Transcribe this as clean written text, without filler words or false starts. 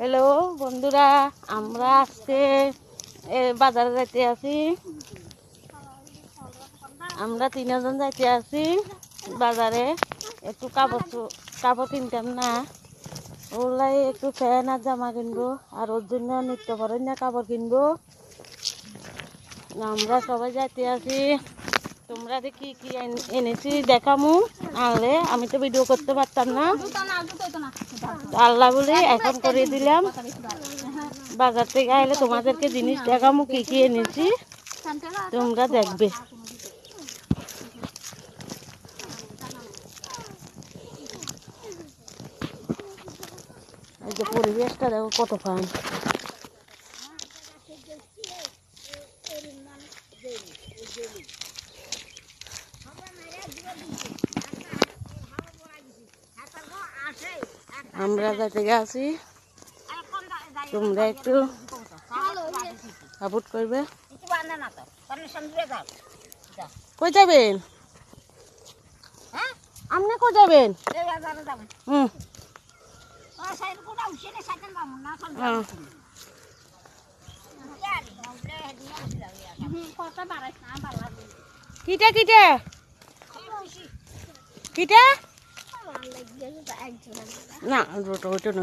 Hello বন্ধুরা, আমরা আজকে বাজারে যাইতে আছি। আমরা তিনজন যাইতে আছি বাজারে। একটু কাপড় কিনতাম না, ওলাই একটু ফ্যান আর জামা কিনবো, আর ওর জন্য নিত্য প্রয়োজনীয় কাপড় কিনবো। আমরা সবাই যাইতে আছি। তোমরা কি কি এনেছি দেখামু, আনলে আমি তো ভিডিও করতে পারতাম না। আল্লাহ বলে এখন করে দিলাম। বাজার থেকে আইলে তোমাদেরকে জিনিস দেখামু কি কি এনেছি, তোমরা দেখবে। এই যে পরিবেশটা দেখো কত ফান। আমরা যাইতে গেছি, তোমরা একটু সাপোর্ট করবে। কই যাবেন? আপনি কই যাবেন? কিটা কিটা কিটা না, ওটা না।